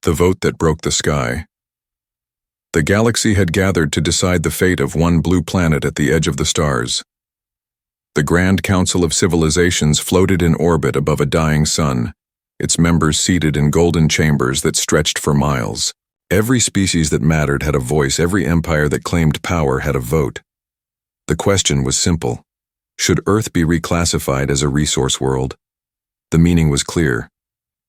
The vote that broke the sky. The galaxy had gathered to decide the fate of one blue planet at the edge of the stars. The Grand Council of Civilizations floated in orbit above a dying sun, its members seated in golden chambers that stretched for miles. Every species that mattered had a voice, every empire that claimed power had a vote. The question was simple. Should Earth be reclassified as a resource world? The meaning was clear.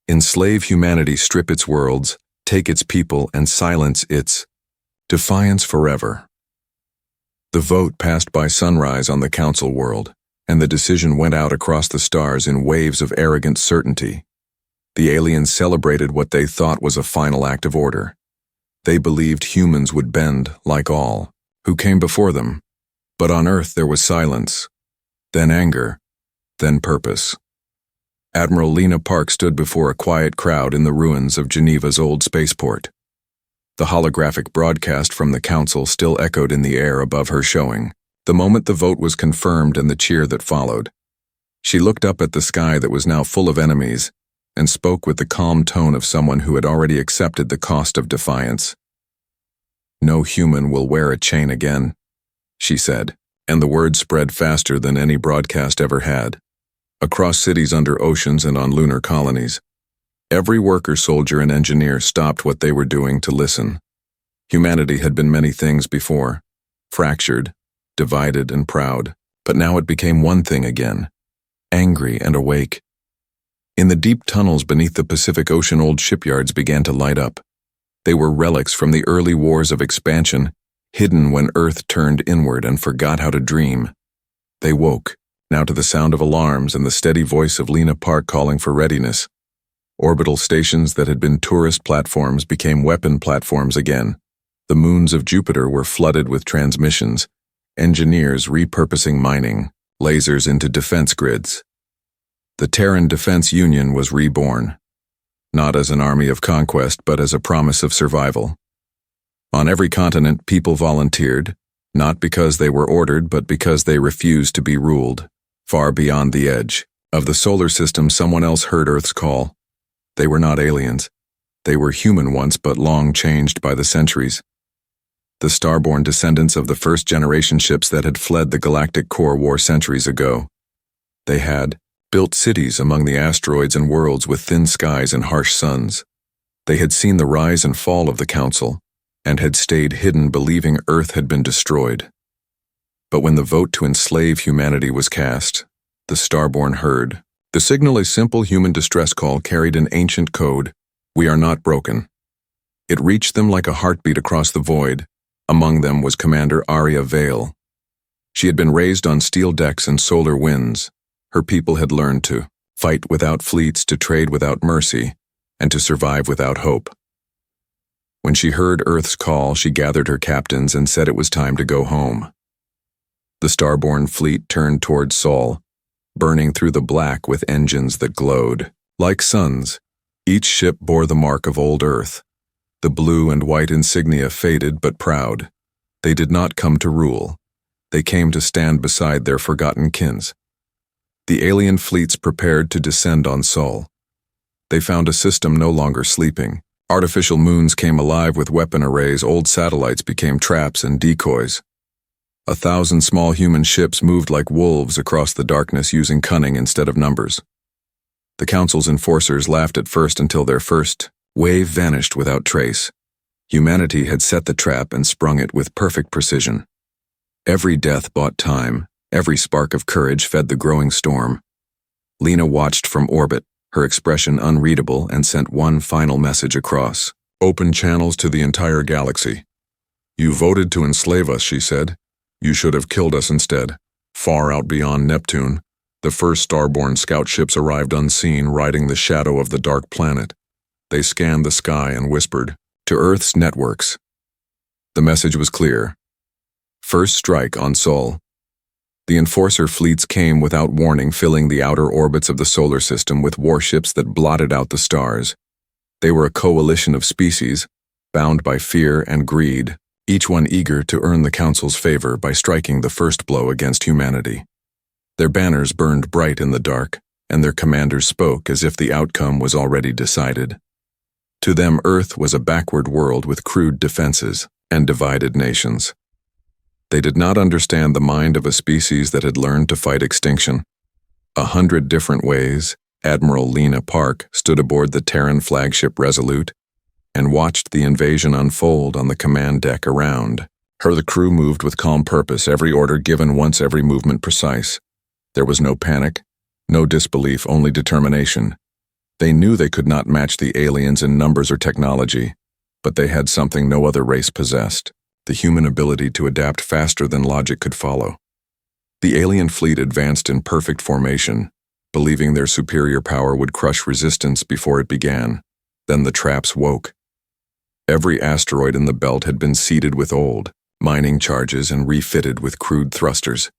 Enslave humanity, strip its worlds, take its people, and silence its defiance forever. The vote passed by sunrise on the council world, and the decision went out across the stars in waves of arrogant certainty. The aliens celebrated what they thought was a final act of order. They believed humans would bend, like all who came before them. But on Earth there was silence, then anger, then purpose. Admiral Lena Park stood before a quiet crowd in the ruins of Geneva's old spaceport. The holographic broadcast from the council still echoed in the air above her, showing the moment the vote was confirmed and the cheer that followed. She looked up at the sky that was now full of enemies and spoke with the calm tone of someone who had already accepted the cost of defiance. "No human will wear a chain again," she said, and the word spread faster than any broadcast ever had. Across cities, under oceans, and on lunar colonies, every worker, soldier, and engineer stopped what they were doing to listen. Humanity had been many things before, fractured, divided, and proud, but now it became one thing again, angry and awake. In the deep tunnels beneath the Pacific Ocean, old shipyards began to light up. They were relics from the early wars of expansion, hidden when Earth turned inward and forgot how to dream. They woke, now to the sound of alarms and the steady voice of Lena Park calling for readiness. Orbital stations that had been tourist platforms became weapon platforms again. The moons of Jupiter were flooded with transmissions, engineers repurposing mining, lasers into defense grids. The Terran Defense Union was reborn, not as an army of conquest, but as a promise of survival. On every continent, people volunteered, not because they were ordered, but because they refused to be ruled. Far beyond the edge of the solar system, someone else heard Earth's call. They were not aliens. They were human once, but long changed by the centuries. The starborn descendants of the first-generation ships that had fled the galactic core war centuries ago. They had built cities among the asteroids and worlds with thin skies and harsh suns. They had seen the rise and fall of the Council, and had stayed hidden, believing Earth had been destroyed. But when the vote to enslave humanity was cast, the Starborn heard. The signal, a simple human distress call, carried an ancient code: "We are not broken." It reached them like a heartbeat across the void. Among them was Commander Aria Vale. She had been raised on steel decks and solar winds. Her people had learned to fight without fleets, to trade without mercy, and to survive without hope. When she heard Earth's call, she gathered her captains and said it was time to go home. The Starborn fleet turned toward Sol, burning through the black with engines that glowed like suns. Each ship bore the mark of old Earth. The blue and white insignia faded but proud. They did not come to rule. They came to stand beside their forgotten kins. The alien fleets prepared to descend on Sol. They found a system no longer sleeping. Artificial moons came alive with weapon arrays, old satellites became traps and decoys. 1,000 small human ships moved like wolves across the darkness, using cunning instead of numbers. The Council's enforcers laughed at first until their first wave vanished without trace. Humanity had set the trap and sprung it with perfect precision. Every death bought time, every spark of courage fed the growing storm. Lena watched from orbit, her expression unreadable, and sent one final message across. "Open channels to the entire galaxy. You voted to enslave us," she said. "You should have killed us instead." Far out beyond Neptune, the first Starborn scout ships arrived unseen, riding the shadow of the dark planet. They scanned the sky and whispered, "To Earth's networks." The message was clear. First strike on Sol. The enforcer fleets came without warning, filling the outer orbits of the solar system with warships that blotted out the stars. They were a coalition of species, bound by fear and greed, each one eager to earn the Council's favor by striking the first blow against humanity. Their banners burned bright in the dark, and their commanders spoke as if the outcome was already decided. To them, Earth was a backward world with crude defenses and divided nations. They did not understand the mind of a species that had learned to fight extinction. 100 different ways, Admiral Lena Park stood aboard the Terran flagship Resolute and watched the invasion unfold on the command deck around her. The crew moved with calm purpose, every order given once, every movement precise. There was no panic, no disbelief, only determination. They knew they could not match the aliens in numbers or technology, but they had something no other race possessed: the human ability to adapt faster than logic could follow. The alien fleet advanced in perfect formation, believing their superior power would crush resistance before it began. Then the traps woke. Every asteroid in the belt had been seeded with old mining charges and refitted with crude thrusters.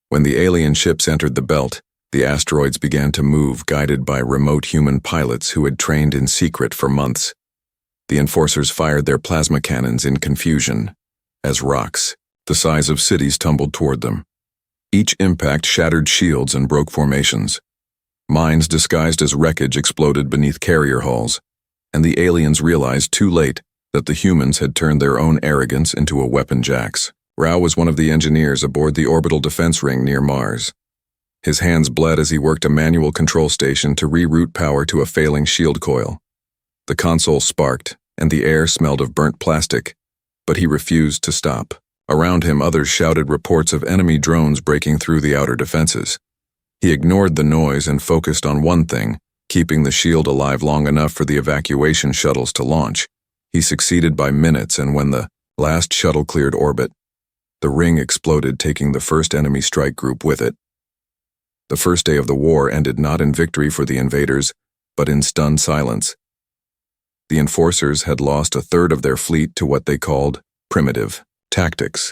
When the alien ships entered the belt, the asteroids began to move, guided by remote human pilots who had trained in secret for months. The enforcers fired their plasma cannons in confusion, as rocks, the size of cities, tumbled toward them. Each impact shattered shields and broke formations. Mines disguised as wreckage exploded beneath carrier hulls, and the aliens realized too late that the humans had turned their own arrogance into a weapon jacks. Rao was one of the engineers aboard the orbital defense ring near Mars. His hands bled as he worked a manual control station to reroute power to a failing shield coil. The console sparked, and the air smelled of burnt plastic, but he refused to stop. Around him, others shouted reports of enemy drones breaking through the outer defenses. He ignored the noise and focused on one thing: keeping the shield alive long enough for the evacuation shuttles to launch. He succeeded by minutes, and when the last shuttle cleared orbit, the ring exploded, taking the first enemy strike group with it. The first day of the war ended not in victory for the invaders, but in stunned silence. The enforcers had lost a third of their fleet to what they called primitive tactics.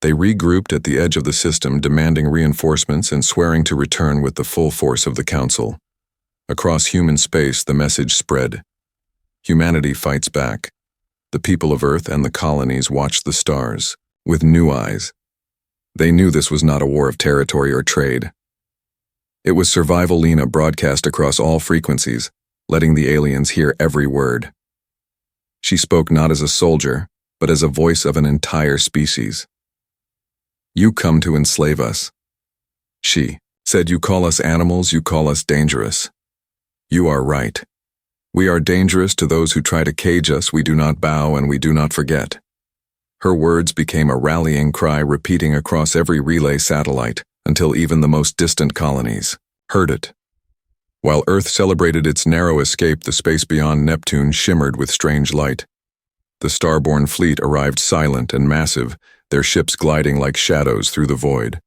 They regrouped at the edge of the system, demanding reinforcements and swearing to return with the full force of the Council. Across human space, the message spread: humanity fights back. The people of Earth and the colonies watched the stars with new eyes. They knew this was not a war of territory or trade. It was survival. Lena broadcast across all frequencies, letting the aliens hear every word. She spoke not as a soldier, but as a voice of an entire species. "You come to enslave us," she said. "You call us animals, you call us dangerous. You are right. We are dangerous to those who try to cage us. We do not bow and we do not forget." Her words became a rallying cry, repeating across every relay satellite, until even the most distant colonies heard it. While Earth celebrated its narrow escape, the space beyond Neptune shimmered with strange light. The Starborn fleet arrived, silent and massive, their ships gliding like shadows through the void.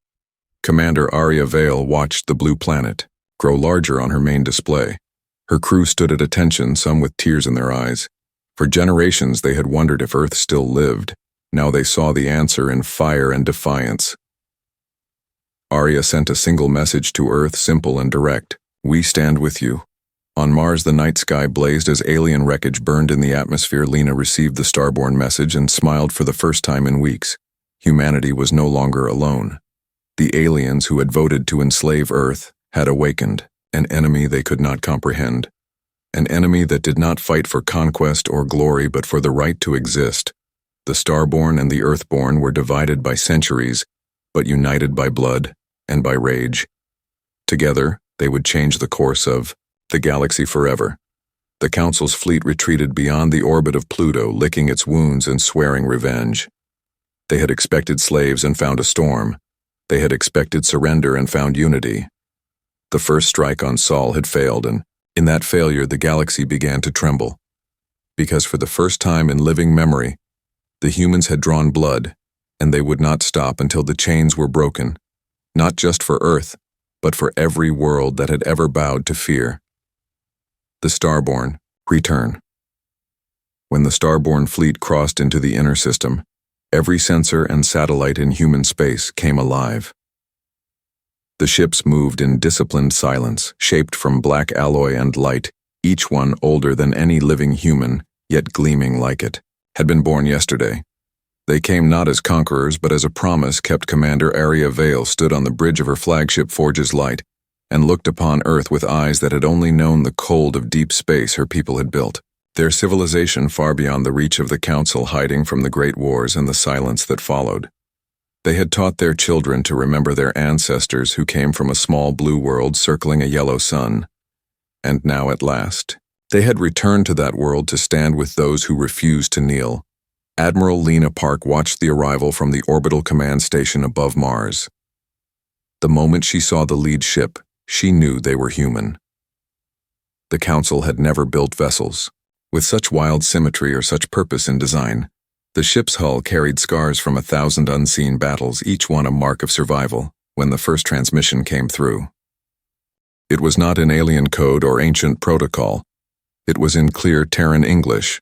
Commander Arya Vale watched the blue planet grow larger on her main display. Her crew stood at attention, some with tears in their eyes. For generations they had wondered if Earth still lived. Now they saw the answer in fire and defiance. Arya sent a single message to Earth, simple and direct: "We stand with you." On Mars, the night sky blazed as alien wreckage burned in the atmosphere. Lena received the Starborn message and smiled for the first time in weeks. Humanity was no longer alone. The aliens who had voted to enslave Earth had awakened, an enemy they could not comprehend. An enemy that did not fight for conquest or glory, but for the right to exist. The Starborn and the Earthborn were divided by centuries, but united by blood and by rage. Together, they would change the course of the galaxy forever. The Council's fleet retreated beyond the orbit of Pluto, licking its wounds and swearing revenge. They had expected slaves and found a storm. They had expected surrender and found unity. The first strike on Sol had failed, and in that failure the galaxy began to tremble. Because for the first time in living memory, the humans had drawn blood, and they would not stop until the chains were broken, not just for Earth, but for every world that had ever bowed to fear. The Starborn return. When the Starborn fleet crossed into the inner system, every sensor and satellite in human space came alive. The ships moved in disciplined silence, shaped from black alloy and light, each one older than any living human, yet gleaming like it, had been born yesterday. They came not as conquerors, but as a promise kept. Commander Arya Vale stood on the bridge of her flagship Forge's Light and looked upon Earth with eyes that had only known the cold of deep space her people had built. their civilization far beyond the reach of the Council, hiding from the great wars and the silence that followed. They had taught their children to remember their ancestors who came from a small blue world circling a yellow sun. And now at last, they had returned to that world to stand with those who refused to kneel. Admiral Lena Park watched the arrival from the orbital command station above Mars. The moment she saw the lead ship, she knew they were human. The Council had never built vessels with such wild symmetry or such purpose in design. The ship's hull carried scars from 1,000 unseen battles, each one a mark of survival, when the first transmission came through. It was not in alien code or ancient protocol. It was in clear Terran English,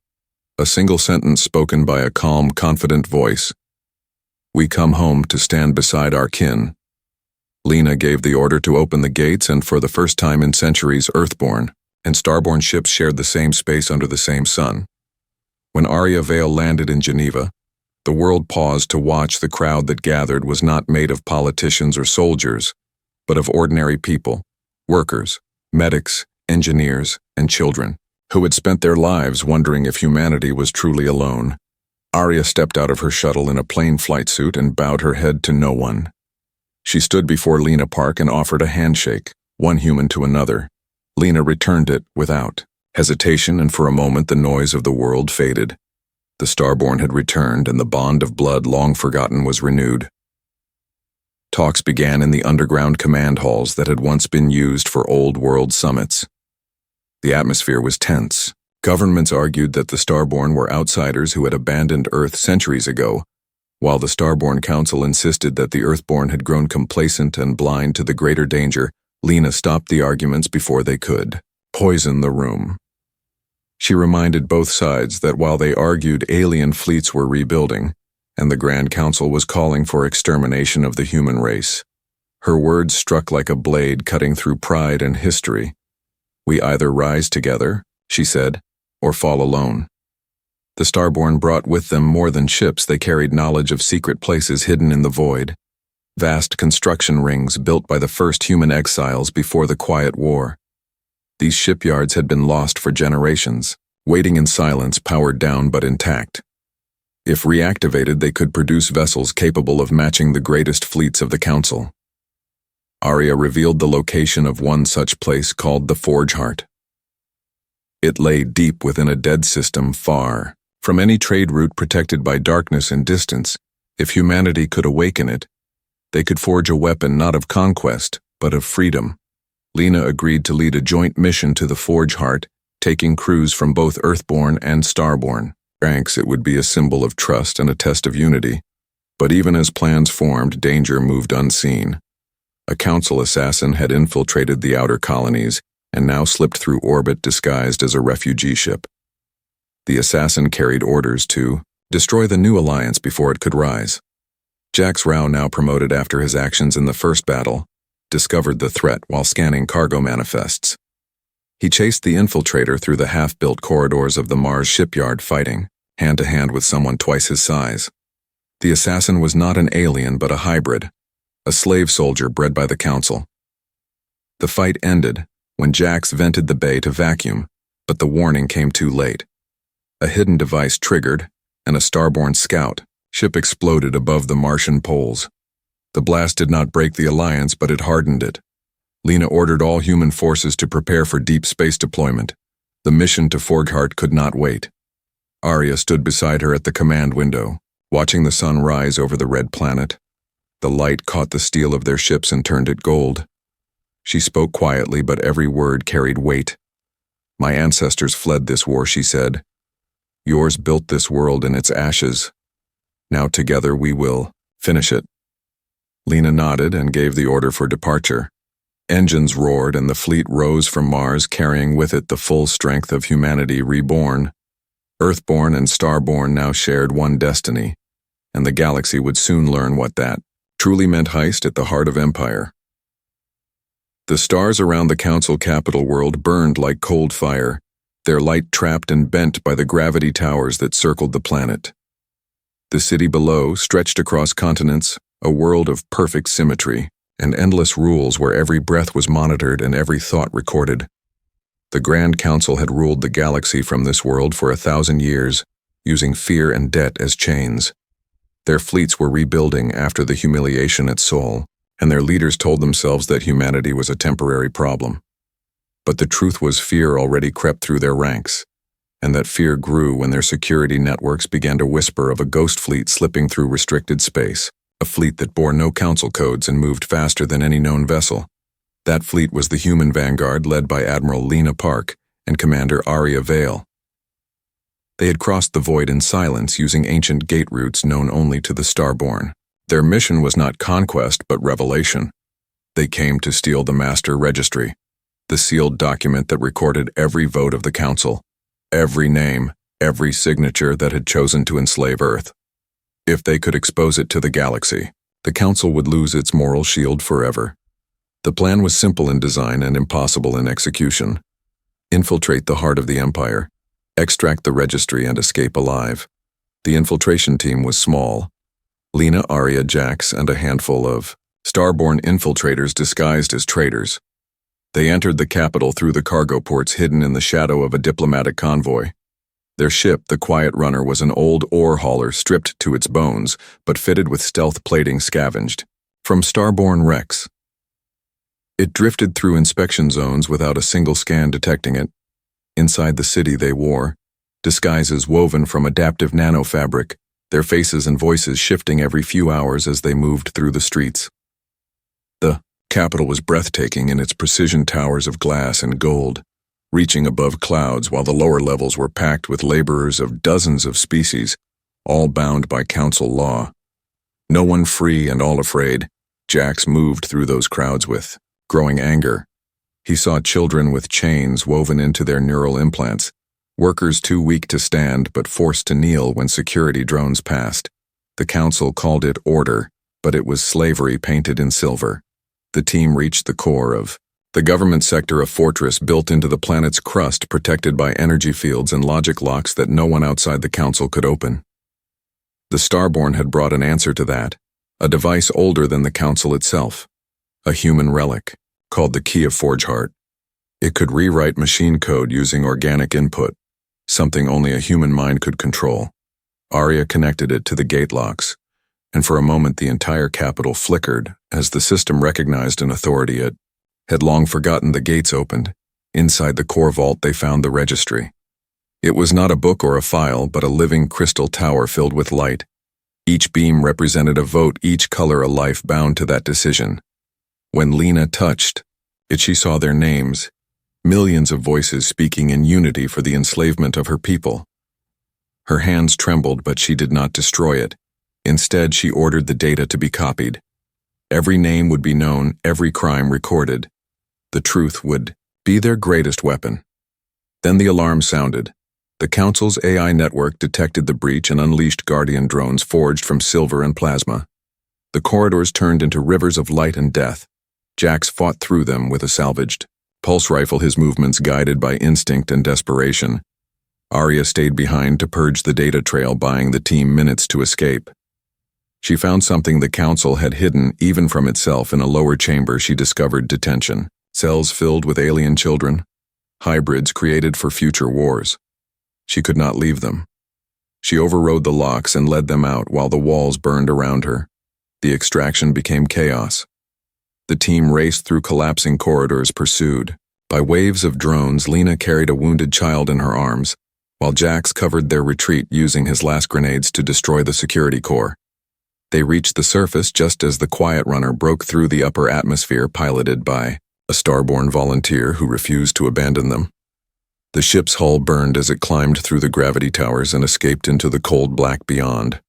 a single sentence spoken by a calm, confident voice. "We come home to stand beside our kin." Lena gave the order to open the gates, and for the first time in centuries, Earthborn and Starborn ships shared the same space under the same sun. When Aria Vale landed in Geneva, the world paused to watch. The crowd that gathered was not made of politicians or soldiers, but of ordinary people, workers, medics, engineers, and children, who had spent their lives wondering if humanity was truly alone. Aria stepped out of her shuttle in a plain flight suit and bowed her head to no one. She stood before Lena Park and offered a handshake, one human to another. Lena returned it without hesitation, and for a moment the noise of the world faded. The Starborn had returned, and the bond of blood long forgotten was renewed. Talks began in the underground command halls that had once been used for old world summits. The atmosphere was tense. Governments argued that the Starborn were outsiders who had abandoned Earth centuries ago, while the Starborn Council insisted that the Earthborn had grown complacent and blind to the greater danger. Lena stopped the arguments before they could poison the room. She reminded both sides that while they argued, alien fleets were rebuilding, and the Grand Council was calling for extermination of the human race. Her words struck like a blade cutting through pride and history. "We either rise together," she said, "or fall alone." The Starborn brought with them more than ships. They carried knowledge of secret places hidden in the void. Vast construction rings built by the first human exiles before the Quiet War. These shipyards had been lost for generations, waiting in silence, powered down but intact. If reactivated, they could produce vessels capable of matching the greatest fleets of the Council. Aria revealed the location of one such place called the Forge Heart. It lay deep within a dead system, far from any trade route, protected by darkness and distance. If humanity could awaken it, they could forge a weapon not of conquest, but of freedom. Lena agreed to lead a joint mission to the Forge Heart, taking crews from both Earthborn and Starborn. Ranks, it would be a symbol of trust and a test of unity. But even as plans formed, danger moved unseen. A Council assassin had infiltrated the outer colonies and now slipped through orbit disguised as a refugee ship. The assassin carried orders to destroy the new alliance before it could rise. Jax Rao, now promoted after his actions in the first battle, discovered the threat while scanning cargo manifests. He chased the infiltrator through the half-built corridors of the Mars shipyard, fighting hand-to-hand with someone twice his size. The assassin was not an alien but a hybrid, a slave soldier bred by the Council. The fight ended when Jax vented the bay to vacuum, but the warning came too late. A hidden device triggered, and a Starborn scout ship exploded above the Martian poles. The blast did not break the alliance, but it hardened it. Lena ordered all human forces to prepare for deep space deployment. The mission to Forge Heart could not wait. Aria stood beside her at the command window, watching the sun rise over the red planet. The light caught the steel of their ships and turned it gold. She spoke quietly, but every word carried weight. "My ancestors fled this war," she said. "Yours built this world in its ashes. Now together we will finish it." Lena nodded and gave the order for departure. Engines roared and the fleet rose from Mars, carrying with it the full strength of humanity reborn. Earthborn and Starborn now shared one destiny, and the galaxy would soon learn what that truly meant. Heist at the heart of empire. The stars around the Council capital world burned like cold fire, their light trapped and bent by the gravity towers that circled the planet. The city below stretched across continents, a world of perfect symmetry and endless rules where every breath was monitored and every thought recorded. The Grand Council had ruled the galaxy from this world for 1,000 years, using fear and debt as chains. Their fleets were rebuilding after the humiliation at Sol, and their leaders told themselves that humanity was a temporary problem. But the truth was fear already crept through their ranks, and that fear grew when their security networks began to whisper of a ghost fleet slipping through restricted space, a fleet that bore no council codes and moved faster than any known vessel. That fleet was the human vanguard led by Admiral Lena Park and Commander Arya Vale. They had crossed the void in silence using ancient gate routes known only to the Starborn. Their mission was not conquest but revelation. They came to steal the Master Registry, the sealed document that recorded every vote of the Council, every name, every signature that had chosen to enslave Earth. If they could expose it to the galaxy, the Council would lose its moral shield forever. The plan was simple in design and impossible in execution. Infiltrate the heart of the Empire, extract the registry and escape alive. The infiltration team was small. Lena, Arya, Jax, and a handful of Starborn infiltrators disguised as traitors. They entered the capital through the cargo ports hidden in the shadow of a diplomatic convoy. Their ship, the Quiet Runner, was an old ore hauler stripped to its bones, but fitted with stealth plating scavenged from Starborn wrecks. It drifted through inspection zones without a single scan detecting it. Inside the city they wore disguises woven from adaptive nanofabric, their faces and voices shifting every few hours as they moved through the streets. The capital was breathtaking in its precision towers of glass and gold, reaching above clouds while the lower levels were packed with laborers of dozens of species, all bound by council law. No one free and all afraid, Jax moved through those crowds with growing anger. He saw children with chains woven into their neural implants, workers too weak to stand but forced to kneel when security drones passed. The council called it order, but it was slavery painted in silver. The team reached the core of the government sector, a fortress built into the planet's crust, protected by energy fields and logic locks that no one outside the council could open. The Starborn had brought an answer to that, a device older than the council itself, a human relic, called the Key of Forgeheart. It could rewrite machine code using organic input, something only a human mind could control. Arya connected it to the gate locks, and for a moment the entire capital flickered as the system recognized an authority it had long forgotten. The gates opened. Inside the core vault they found the registry. It was not a book or a file, but a living crystal tower filled with light. Each beam represented a vote, each color a life bound to that decision. When Lena touched it, she saw their names, millions of voices speaking in unity for the enslavement of her people. Her hands trembled, but she did not destroy it. Instead, she ordered the data to be copied. Every name would be known, every crime recorded. The truth would be their greatest weapon. Then the alarm sounded. The Council's AI network detected the breach and unleashed Guardian drones forged from silver and plasma. The corridors turned into rivers of light and death. Jax fought through them with a salvaged pulse rifle, his movements guided by instinct and desperation. Arya stayed behind to purge the data trail, buying the team minutes to escape. She found something the Council had hidden even from itself. In a lower chamber she discovered detention, cells filled with alien children, hybrids created for future wars. She could not leave them. She overrode the locks and led them out while the walls burned around her. The extraction became chaos. The team raced through collapsing corridors, pursued by waves of drones. Lena carried a wounded child in her arms, while Jax covered their retreat using his last grenades to destroy the security core. They reached the surface just as the Quiet Runner broke through the upper atmosphere, piloted by a Starborn volunteer who refused to abandon them. The ship's hull burned as it climbed through the gravity towers and escaped into the cold black beyond.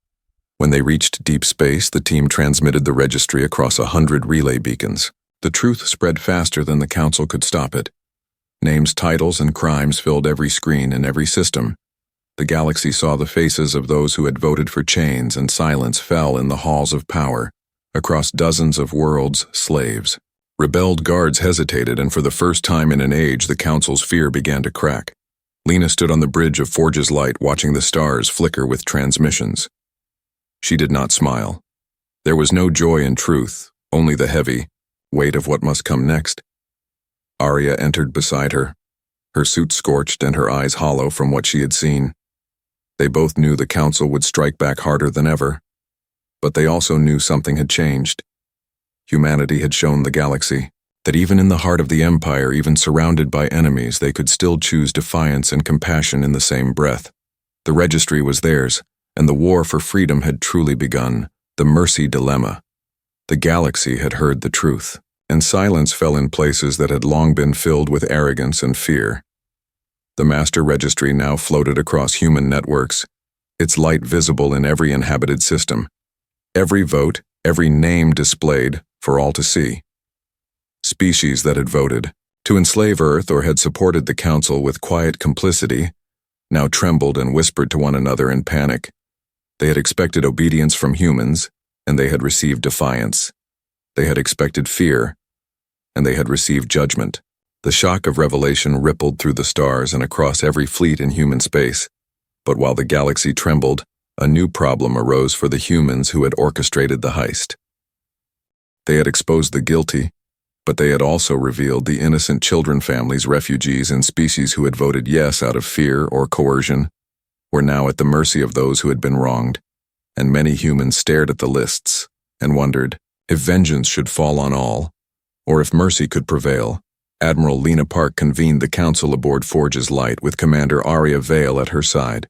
When they reached deep space, the team transmitted the registry across 100 relay beacons. The truth spread faster than the Council could stop it. Names, titles, and crimes filled every screen and every system. The galaxy saw the faces of those who had voted for chains, and silence fell in the halls of power. Across dozens of worlds, slaves. Rebelled guards hesitated, and for the first time in an age, the Council's fear began to crack. Lena stood on the bridge of Forge's light, watching the stars flicker with transmissions. She did not smile. There was no joy in truth, only the heavy weight of what must come next. Arya entered beside her. her suit scorched and her eyes hollow from what she had seen. They both knew the Council would strike back harder than ever, but they also knew something had changed. Humanity had shown the galaxy that even in the heart of the Empire, even surrounded by enemies, they could still choose defiance and compassion in the same breath. The registry was theirs, and the war for freedom had truly begun, the mercy dilemma. The galaxy had heard the truth, and silence fell in places that had long been filled with arrogance and fear. The master registry now floated across human networks, its light visible in every inhabited system. Every vote, every name displayed for all to see. Species that had voted to enslave Earth or had supported the Council with quiet complicity now trembled and whispered to one another in panic. They had expected obedience from humans, and they had received defiance. They had expected fear, and they had received judgment. The shock of revelation rippled through the stars and across every fleet in human space. But while the galaxy trembled, a new problem arose for the humans who had orchestrated the heist. They had exposed the guilty, but they had also revealed the innocent children families, refugees, and species who had voted yes out of fear or coercion were now at the mercy of those who had been wronged, and many humans stared at the lists and wondered if vengeance should fall on all, or if mercy could prevail. Admiral Lena Park convened the Council aboard Forge's Light with Commander Aria Vale at her side.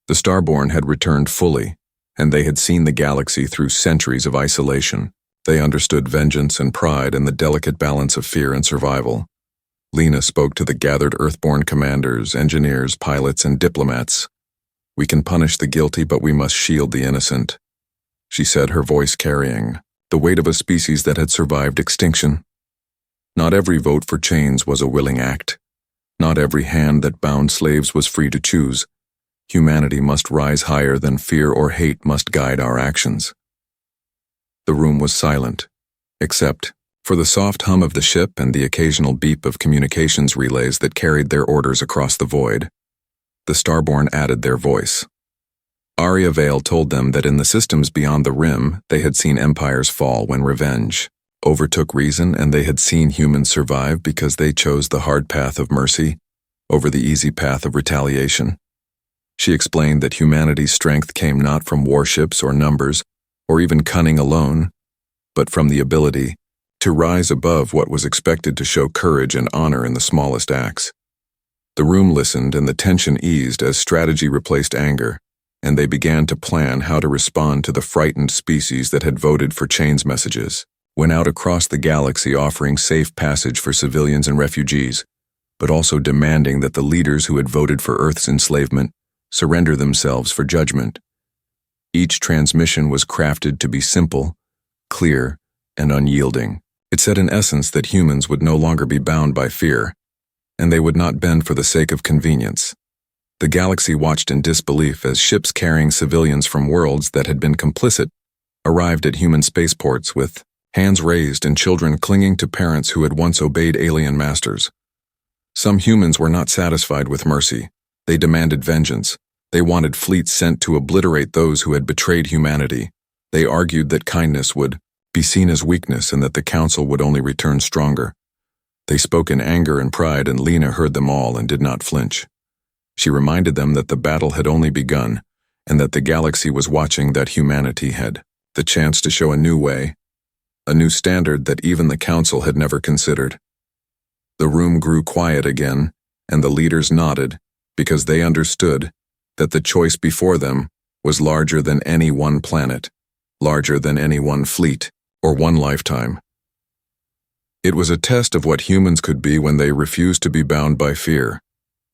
The Starborn had returned fully, and they had seen the galaxy through centuries of isolation. They understood vengeance and pride and the delicate balance of fear and survival. Lena spoke to the gathered Earthborn commanders, engineers, pilots, and diplomats. "We can punish the guilty, but we must shield the innocent," she said, her voice carrying the weight of a species that had survived extinction. Not every vote for chains was a willing act. Not every hand that bound slaves was free to choose. Humanity must rise higher than fear or hate must guide our actions. The room was silent, except for the soft hum of the ship and the occasional beep of communications relays that carried their orders across the void. The Starborn added their voice. Aria Vale told them that in the systems beyond the rim, they had seen empires fall when revenge overtook reason, and they had seen humans survive because they chose the hard path of mercy over the easy path of retaliation. She explained that humanity's strength came not from warships or numbers, or even cunning alone, but from the ability to rise above what was expected to show courage and honor in the smallest acts. The room listened and the tension eased as strategy replaced anger, and they began to plan how to respond to the frightened species that had voted for chains. Messages went out across the galaxy offering safe passage for civilians and refugees, but also demanding that the leaders who had voted for Earth's enslavement surrender themselves for judgment. Each transmission was crafted to be simple, clear, and unyielding. It said in essence that humans would no longer be bound by fear, and they would not bend for the sake of convenience. The galaxy watched in disbelief as ships carrying civilians from worlds that had been complicit arrived at human spaceports with hands raised and children clinging to parents who had once obeyed alien masters. Some humans were not satisfied with mercy. They demanded vengeance. They wanted fleets sent to obliterate those who had betrayed humanity. They argued that kindness would be seen as weakness and that the Council would only return stronger. They spoke in anger and pride, and Lena heard them all and did not flinch. She reminded them that the battle had only begun, and that the galaxy was watching, that humanity had the chance to show a new way, a new standard that even the Council had never considered. The room grew quiet again, and the leaders nodded, because they understood that the choice before them was larger than any one planet, larger than any one fleet, or one lifetime. It was a test of what humans could be when they refused to be bound by fear.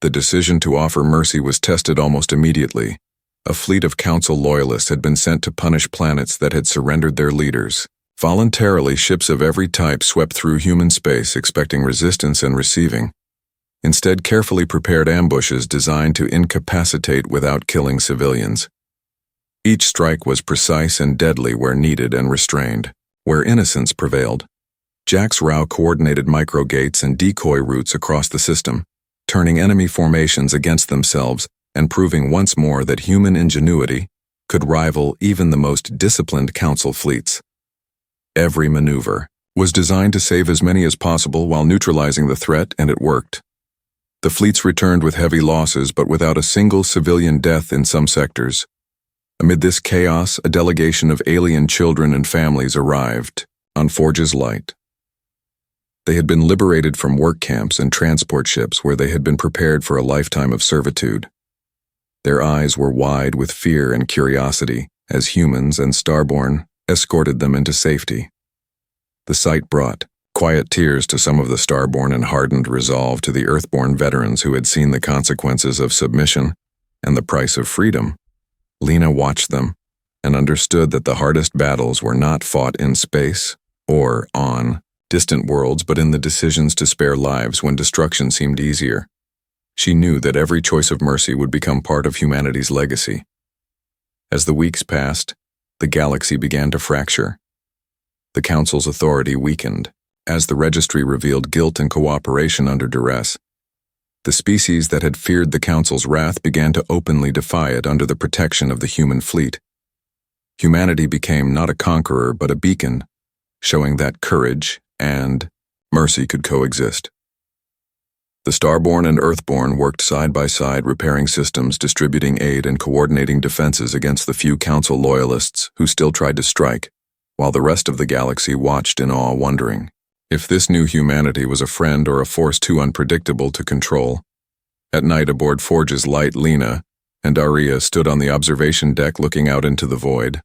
The decision to offer mercy was tested almost immediately. A fleet of Council loyalists had been sent to punish planets that had surrendered their leaders. Voluntarily, ships of every type swept through human space, expecting resistance and receiving. Instead, carefully prepared ambushes designed to incapacitate without killing civilians. Each strike was precise and deadly where needed and restrained, where innocence prevailed. Jax Rao coordinated microgates and decoy routes across the system, turning enemy formations against themselves and proving once more that human ingenuity could rival even the most disciplined Council fleets. Every maneuver was designed to save as many as possible while neutralizing the threat, and it worked. The fleets returned with heavy losses but without a single civilian death in some sectors. Amid this chaos, a delegation of alien children and families arrived on Forge's Light. They had been liberated from work camps and transport ships where they had been prepared for a lifetime of servitude. Their eyes were wide with fear and curiosity as humans and Starborn escorted them into safety. The sight brought quiet tears to some of the Starborn and hardened resolve to the Earthborn veterans who had seen the consequences of submission and the price of freedom. Lena watched them and understood that the hardest battles were not fought in space or on distant worlds, but in the decisions to spare lives when destruction seemed easier. She knew that every choice of mercy would become part of humanity's legacy. As the weeks passed, the galaxy began to fracture. The Council's authority weakened as the registry revealed guilt and cooperation under duress. The species that had feared the Council's wrath began to openly defy it under the protection of the human fleet. Humanity became not a conqueror but a beacon, showing that courage and mercy could coexist. The Starborn and Earthborn worked side by side, repairing systems, distributing aid, and coordinating defenses against the few Council loyalists who still tried to strike, while the rest of the galaxy watched in awe, wondering if this new humanity was a friend or a force too unpredictable to control. At night aboard Forge's Light, Lena and Aria stood on the observation deck looking out into the void.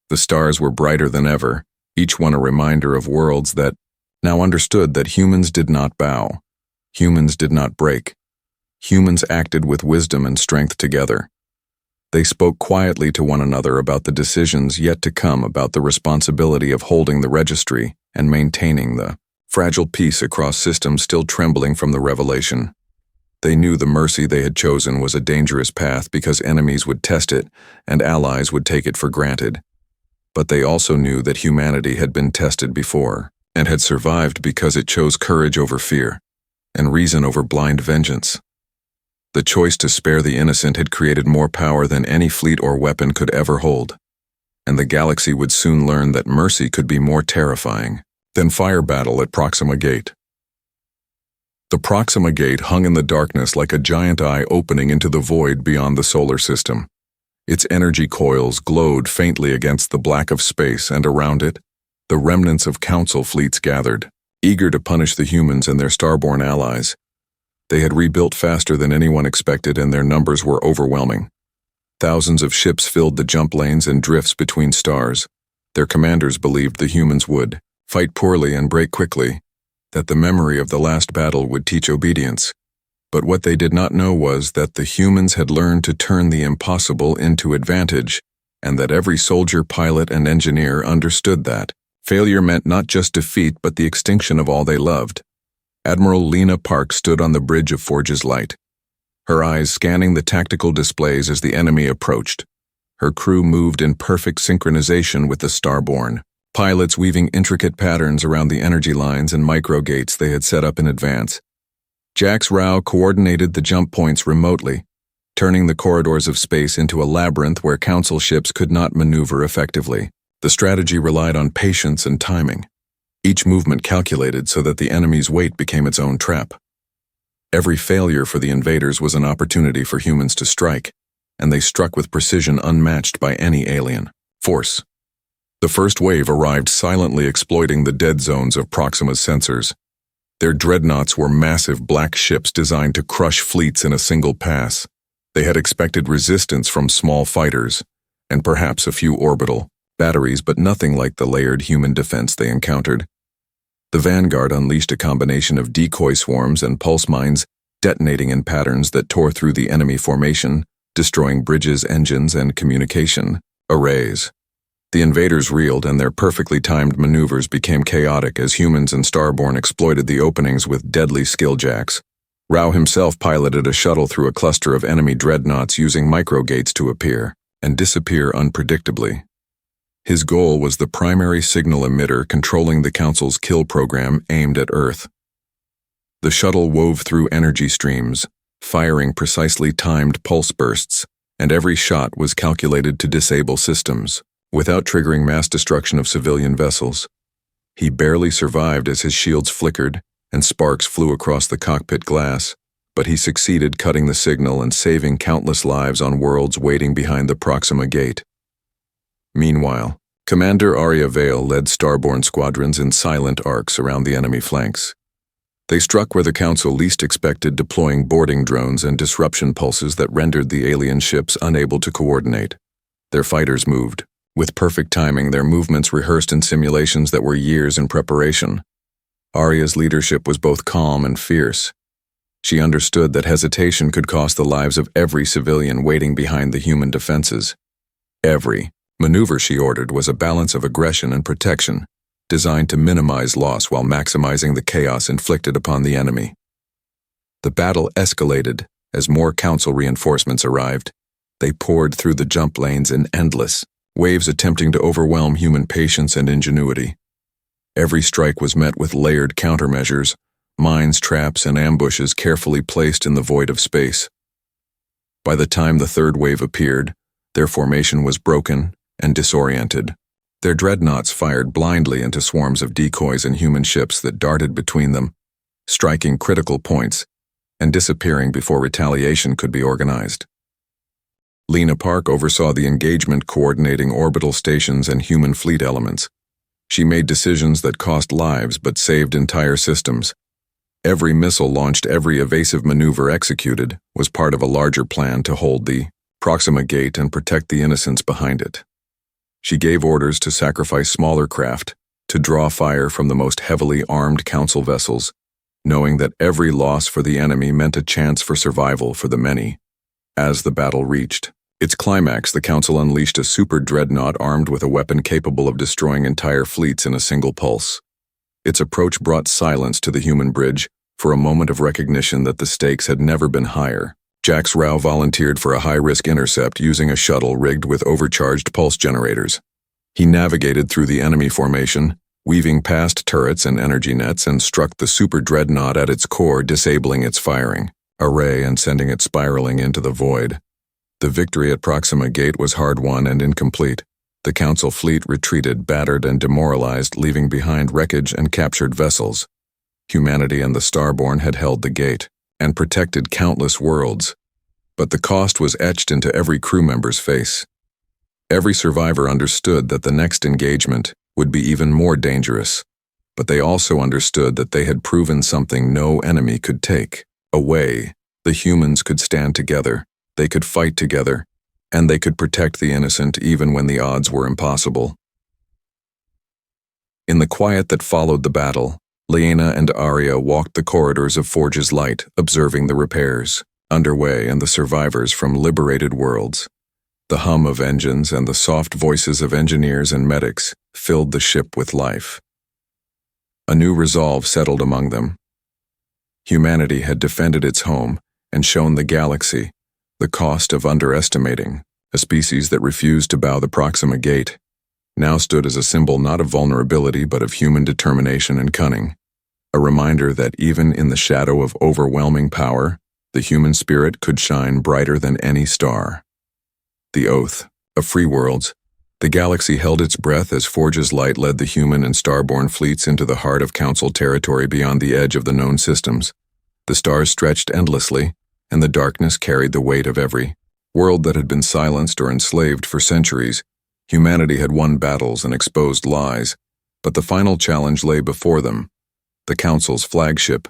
The stars were brighter than ever, each one a reminder of worlds that now understood that humans did not bow, humans did not break. Humans acted with wisdom and strength together. They spoke quietly to one another about the decisions yet to come, about the responsibility of holding the registry and maintaining the fragile peace across systems still trembling from the revelation. They knew the mercy they had chosen was a dangerous path because enemies would test it and allies would take it for granted. But they also knew that humanity had been tested before and had survived because it chose courage over fear and reason over blind vengeance. The choice to spare the innocent had created more power than any fleet or weapon could ever hold, and the galaxy would soon learn that mercy could be more terrifying than fire battle at Proxima Gate. The Proxima Gate hung in the darkness like a giant eye opening into the void beyond the solar system. Its energy coils glowed faintly against the black of space, and around it, the remnants of Council fleets gathered, eager to punish the humans and their Starborn allies. They had rebuilt faster than anyone expected, and their numbers were overwhelming. Thousands of ships filled the jump lanes and drifts between stars. Their commanders believed the humans would fight poorly and break quickly, that the memory of the last battle would teach obedience. But what they did not know was that the humans had learned to turn the impossible into advantage, and that every soldier, pilot, and engineer understood that failure meant not just defeat but the extinction of all they loved. Admiral Lena Park stood on the bridge of Forge's Light, her eyes scanning the tactical displays as the enemy approached. Her crew moved in perfect synchronization with the Starborn, pilots weaving intricate patterns around the energy lines and microgates they had set up in advance. Jax Rao coordinated the jump points remotely, turning the corridors of space into a labyrinth where Council ships could not maneuver effectively. The strategy relied on patience and timing, each movement calculated so that the enemy's weight became its own trap. Every failure for the invaders was an opportunity for humans to strike, and they struck with precision unmatched by any alien force. The first wave arrived silently, exploiting the dead zones of Proxima's sensors. Their dreadnoughts were massive black ships designed to crush fleets in a single pass. They had expected resistance from small fighters, and perhaps a few orbital batteries, but nothing like the layered human defense they encountered. The Vanguard unleashed a combination of decoy swarms and pulse mines, detonating in patterns that tore through the enemy formation, destroying bridges, engines, and communication arrays. The invaders reeled, and their perfectly timed maneuvers became chaotic as humans and Starborn exploited the openings with deadly skilljacks. Rao himself piloted a shuttle through a cluster of enemy dreadnoughts using microgates to appear and disappear unpredictably. His goal was the primary signal emitter controlling the Council's kill program aimed at Earth. The shuttle wove through energy streams, firing precisely timed pulse bursts, and every shot was calculated to disable systems, without triggering mass destruction of civilian vessels. He barely survived as his shields flickered, and sparks flew across the cockpit glass, but he succeeded cutting the signal and saving countless lives on worlds waiting behind the Proxima Gate. Meanwhile, Commander Arya Vale led Starborn squadrons in silent arcs around the enemy flanks. They struck where the Council least expected, deploying boarding drones and disruption pulses that rendered the alien ships unable to coordinate. Their fighters moved. With perfect timing, their movements rehearsed in simulations that were years in preparation. Arya's leadership was both calm and fierce. She understood that hesitation could cost the lives of every civilian waiting behind the human defenses. Every maneuver she ordered was a balance of aggression and protection, designed to minimize loss while maximizing the chaos inflicted upon the enemy. The battle escalated as more Council reinforcements arrived. They poured through the jump lanes in endless waves, attempting to overwhelm human patience and ingenuity. Every strike was met with layered countermeasures, mines, traps, and ambushes carefully placed in the void of space. By the time the third wave appeared, their formation was broken and disoriented. Their dreadnoughts fired blindly into swarms of decoys and human ships that darted between them, striking critical points and disappearing before retaliation could be organized. Lena Park oversaw the engagement, coordinating orbital stations and human fleet elements. She made decisions that cost lives but saved entire systems. Every missile launched, every evasive maneuver executed, was part of a larger plan to hold the Proxima Gate and protect the innocents behind it. She gave orders to sacrifice smaller craft, to draw fire from the most heavily armed Council vessels, knowing that every loss for the enemy meant a chance for survival for the many. As the battle reached its climax, the Council unleashed a super dreadnought armed with a weapon capable of destroying entire fleets in a single pulse. Its approach brought silence to the human bridge, for a moment of recognition that the stakes had never been higher. Jax Rao volunteered for a high-risk intercept using a shuttle rigged with overcharged pulse generators. He navigated through the enemy formation, weaving past turrets and energy nets, and struck the super dreadnought at its core, disabling its firing array and sending it spiraling into the void. The victory at Proxima Gate was hard-won and incomplete. The Council fleet retreated, battered and demoralized, leaving behind wreckage and captured vessels. Humanity and the Starborn had held the gate and protected countless worlds, but the cost was etched into every crew member's face. Every survivor understood that the next engagement would be even more dangerous, but they also understood that they had proven something no enemy could take away. The humans could stand together, they could fight together, and they could protect the innocent even when the odds were impossible. In the quiet that followed the battle, Lena and Arya walked the corridors of Forge's Light, observing the repairs underway and the survivors from liberated worlds. The hum of engines and the soft voices of engineers and medics filled the ship with life. A new resolve settled among them. Humanity had defended its home and shown the galaxy the cost of underestimating. A species that refused to bow the Proxima Gate now stood as a symbol not of vulnerability but of human determination and cunning, a reminder that even in the shadow of overwhelming power, the human spirit could shine brighter than any star. The oath of free worlds. The galaxy held its breath as Forge's Light led the human and Starborn fleets into the heart of Council territory beyond the edge of the known systems. The stars stretched endlessly, and the darkness carried the weight of every world that had been silenced or enslaved for centuries. Humanity had won battles and exposed lies, but the final challenge lay before them. The Council's flagship,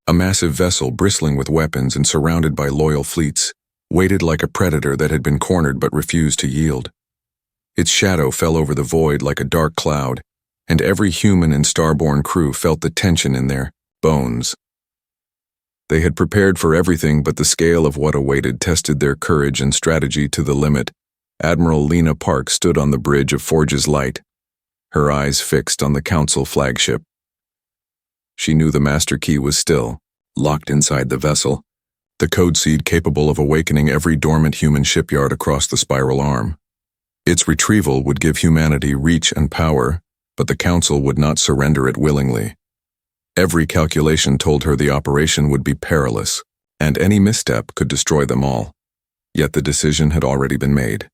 a massive vessel bristling with weapons and surrounded by loyal fleets, waited like a predator that had been cornered but refused to yield. Its shadow fell over the void like a dark cloud, and every human and Starborn crew felt the tension in their bones. They had prepared for everything, but the scale of what awaited tested their courage and strategy to the limit. Admiral Lena Park stood on the bridge of Forge's Light, her eyes fixed on the Council flagship. She knew the master key was still locked inside the vessel, the code seed capable of awakening every dormant human shipyard across the spiral arm. Its retrieval would give humanity reach and power, but the Council would not surrender it willingly. Every calculation told her the operation would be perilous, and any misstep could destroy them all. Yet the decision had already been made.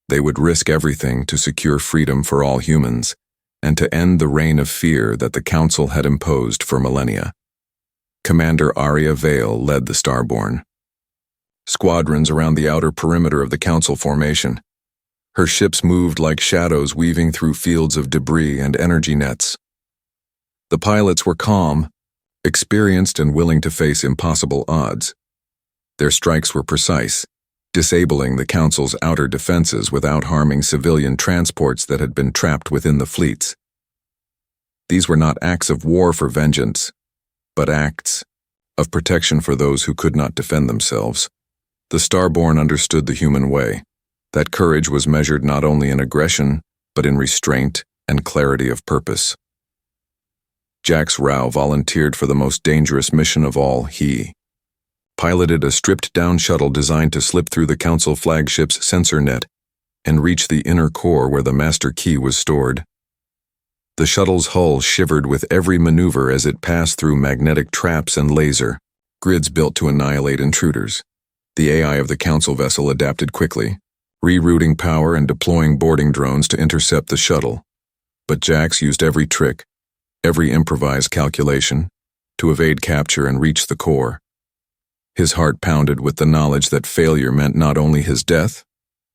They would risk everything to secure freedom for all humans, and to end the reign of fear that the Council had imposed for millennia. Commander Arya Vale led the Starborn. Squadrons around the outer perimeter of the Council formation. Her ships moved like shadows weaving through fields of debris and energy nets. The pilots were calm, experienced and willing to face impossible odds. Their strikes were precise, disabling the Council's outer defenses without harming civilian transports that had been trapped within the fleets. These were not acts of war for vengeance, but acts of protection for those who could not defend themselves. The Starborn understood the human way, that courage was measured not only in aggression, but in restraint and clarity of purpose. Jax Rao volunteered for the most dangerous mission of all. He piloted a stripped-down shuttle designed to slip through the Council flagship's sensor net and reach the inner core where the master key was stored. The shuttle's hull shivered with every maneuver as it passed through magnetic traps and laser grids built to annihilate intruders. The AI of the Council vessel adapted quickly, rerouting power and deploying boarding drones to intercept the shuttle. But Jax used every trick, every improvised calculation, to evade capture and reach the core. His heart pounded with the knowledge that failure meant not only his death,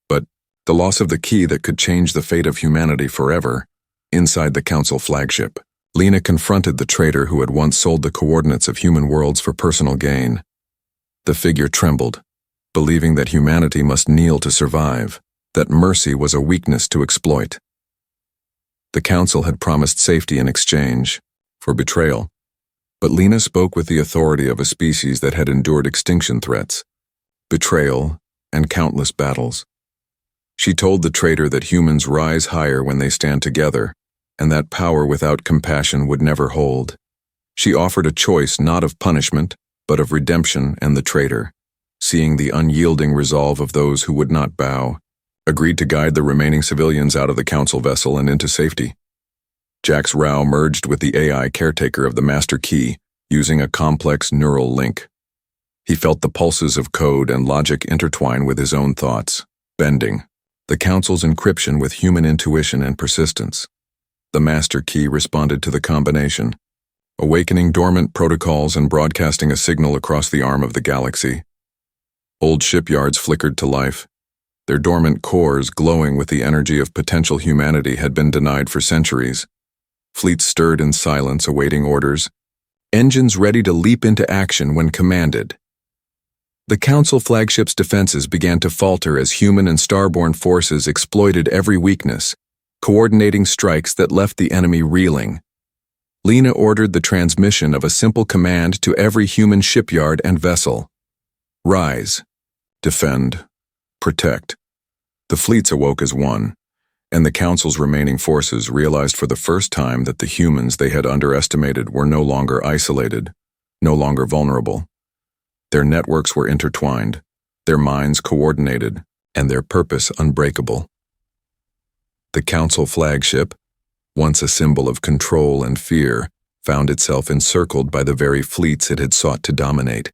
but the loss of the key that could change the fate of humanity forever. Inside the Council flagship, Lena confronted the traitor who had once sold the coordinates of human worlds for personal gain. The figure trembled, believing that humanity must kneel to survive, that mercy was a weakness to exploit. The Council had promised safety in exchange for betrayal, but Lena spoke with the authority of a species that had endured extinction threats, betrayal, and countless battles. She told the traitor that humans rise higher when they stand together, and that power without compassion would never hold. She offered a choice not of punishment, but of redemption, and the traitor, seeing the unyielding resolve of those who would not bow, agreed to guide the remaining civilians out of the Council vessel and into safety. Jax Rao merged with the AI caretaker of the Master Key, using a complex neural link. He felt the pulses of code and logic intertwine with his own thoughts, bending the Council's encryption with human intuition and persistence. The Master Key responded to the combination, awakening dormant protocols and broadcasting a signal across the arm of the galaxy. Old shipyards flickered to life. Their dormant cores, glowing with the energy of potential humanity, had been denied for centuries. Fleets stirred in silence, awaiting orders, engines ready to leap into action when commanded. The Council flagship's defenses began to falter as human and starborn forces exploited every weakness, coordinating strikes that left the enemy reeling. Lena ordered the transmission of a simple command to every human shipyard and vessel. Rise, defend, protect. The fleets awoke as one, and the Council's remaining forces realized for the first time that the humans they had underestimated were no longer isolated, no longer vulnerable. Their networks were intertwined, their minds coordinated, and their purpose unbreakable. The Council flagship, once a symbol of control and fear, found itself encircled by the very fleets it had sought to dominate.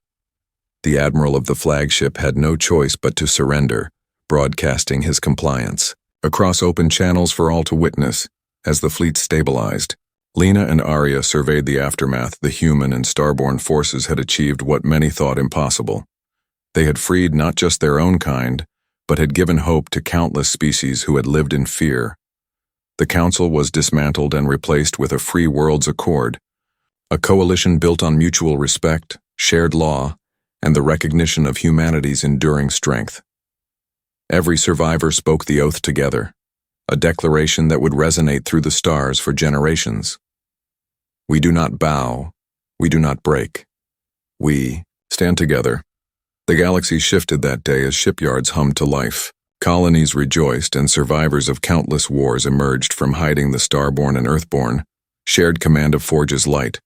The admiral of the flagship had no choice but to surrender, broadcasting his compliance across open channels for all to witness. As the fleet stabilized, Lena and Arya surveyed the aftermath. The human and starborn forces had achieved what many thought impossible. They had freed not just their own kind, but had given hope to countless species who had lived in fear. The Council was dismantled and replaced with a Free Worlds Accord, a coalition built on mutual respect, shared law, and the recognition of humanity's enduring strength. Every survivor spoke the oath together, a declaration that would resonate through the stars for generations. We do not bow, we do not break. We stand together. The galaxy shifted that day as shipyards hummed to life. Colonies rejoiced, and survivors of countless wars emerged from hiding. The Starborn and Earthborn shared command of Forge's light,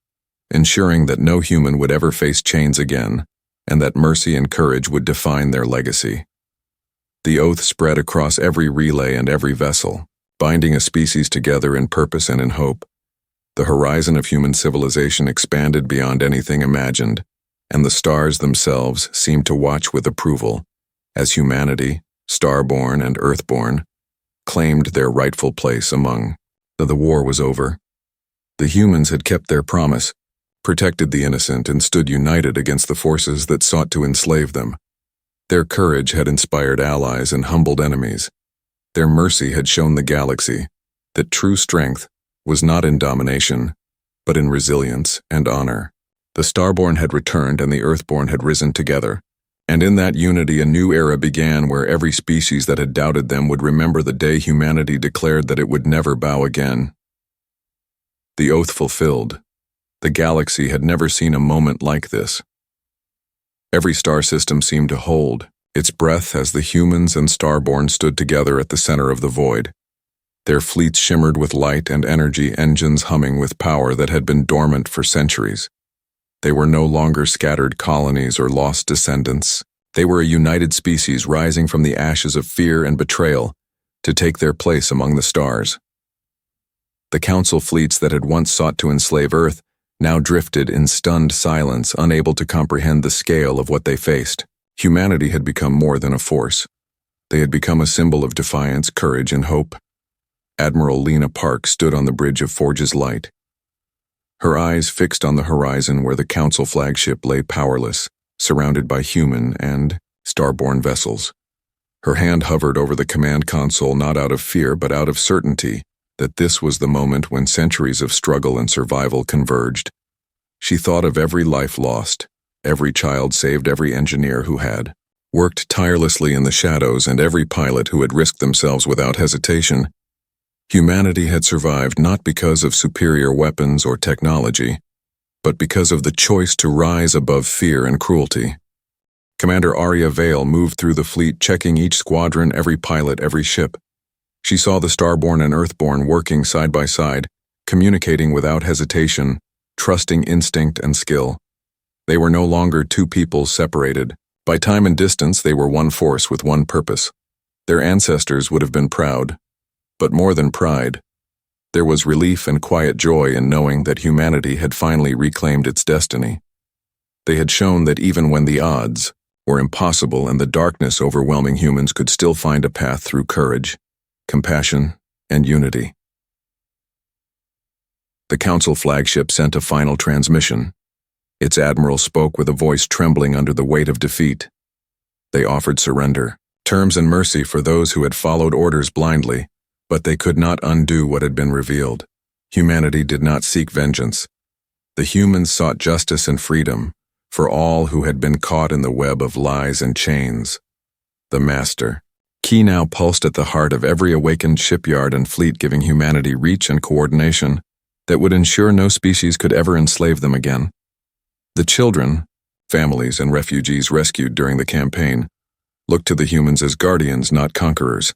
ensuring that no human would ever face chains again, and that mercy and courage would define their legacy. The oath spread across every relay and every vessel, binding a species together in purpose and in hope. The horizon of human civilization expanded beyond anything imagined, and the stars themselves seemed to watch with approval as humanity, Starborn and Earthborn, claimed their rightful place among. The war was over. The humans had kept their promise, protected the innocent, and stood united against the forces that sought to enslave them. Their courage had inspired allies and humbled enemies. Their mercy had shown the galaxy that true strength was not in domination, but in resilience and honor. The Starborn had returned and the Earthborn had risen together, and in that unity a new era began where every species that had doubted them would remember the day humanity declared that it would never bow again. The oath fulfilled. The galaxy had never seen a moment like this. Every star system seemed to hold its breath as the humans and Starborn stood together at the center of the void. Their fleets shimmered with light and energy, engines humming with power that had been dormant for centuries. They were no longer scattered colonies or lost descendants. They were a united species rising from the ashes of fear and betrayal to take their place among the stars. The council fleets that had once sought to enslave Earth now drifted in stunned silence, unable to comprehend the scale of what they faced. Humanity had become more than a force. They had become a symbol of defiance, courage, and hope. Admiral Lena Park stood on the bridge of Forge's light, her eyes fixed on the horizon where the Council flagship lay powerless, surrounded by human and Starborn vessels. Her hand hovered over the command console, not out of fear but out of certainty that this was the moment when centuries of struggle and survival converged. She thought of every life lost, every child saved, every engineer who had worked tirelessly in the shadows, and every pilot who had risked themselves without hesitation. Humanity had survived not because of superior weapons or technology, but because of the choice to rise above fear and cruelty. Commander Arya Vale moved through the fleet, checking each squadron, every pilot, every ship. She saw the Starborn and Earthborn working side by side, communicating without hesitation, trusting instinct and skill. They were no longer two peoples separated. By time and distance, they were one force with one purpose. Their ancestors would have been proud. But more than pride, there was relief and quiet joy in knowing that humanity had finally reclaimed its destiny. They had shown that even when the odds were impossible and the darkness overwhelming humans could still find a path through courage, compassion, and unity. The Council flagship sent a final transmission. Its admiral spoke with a voice trembling under the weight of defeat. They offered surrender, terms and mercy for those who had followed orders blindly, but they could not undo what had been revealed. Humanity did not seek vengeance. The humans sought justice and freedom for all who had been caught in the web of lies and chains. The Master Key now pulsed at the heart of every awakened shipyard and fleet, giving humanity reach and coordination that would ensure no species could ever enslave them again. The children, families, and refugees rescued during the campaign looked to the humans as guardians, not conquerors.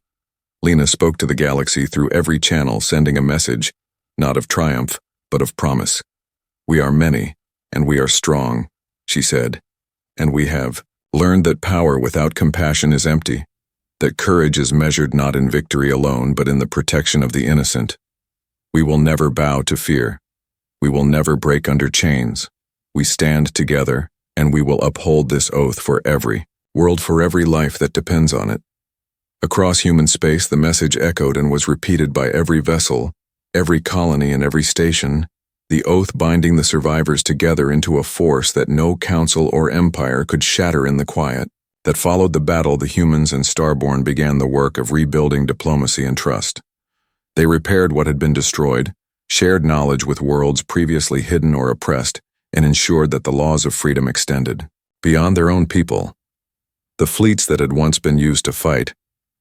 Lena spoke to the galaxy through every channel, sending a message, not of triumph, but of promise. We are many, and we are strong, she said, and we have learned that power without compassion is empty, that courage is measured not in victory alone, but in the protection of the innocent. We will never bow to fear. We will never break under chains. We stand together, and we will uphold this oath for every world, for every life that depends on it. Across human space, the message echoed and was repeated by every vessel, every colony, and every station, the oath binding the survivors together into a force that no council or empire could shatter in the quiet. That followed the battle, the humans and Starborn began the work of rebuilding diplomacy and trust. They repaired what had been destroyed, shared knowledge with worlds previously hidden or oppressed, and ensured that the laws of freedom extended beyond their own people. The fleets that had once been used to fight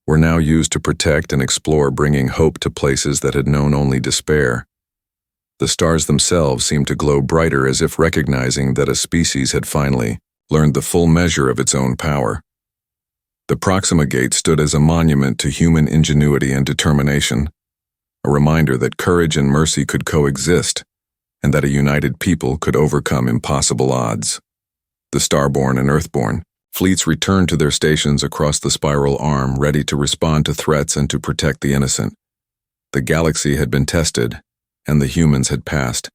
were now used to protect and explore, bringing hope to places that had known only despair. The stars themselves seemed to glow brighter, as if recognizing that a species had finally learned the full measure of its own power. The Proxima Gate stood as a monument to human ingenuity and determination, a reminder that courage and mercy could coexist, and that a united people could overcome impossible odds. The Starborn and Earthborn fleets returned to their stations across the spiral arm, ready to respond to threats and to protect the innocent. The galaxy had been tested, and the humans had passed,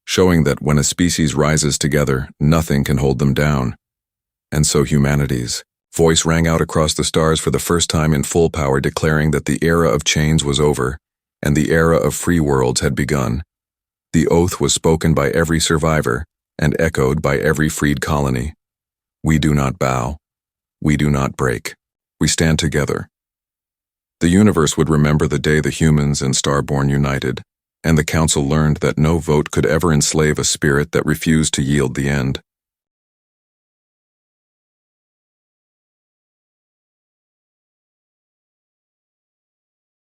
showing that when a species rises together, nothing can hold them down. And so humanity's voice rang out across the stars for the first time in full power, declaring that the era of chains was over, and the era of free worlds had begun. The oath was spoken by every survivor, and echoed by every freed colony. We do not bow. We do not break. We stand together. The universe would remember the day the humans and Starborn united, and the Council learned that no vote could ever enslave a spirit that refused to yield the end.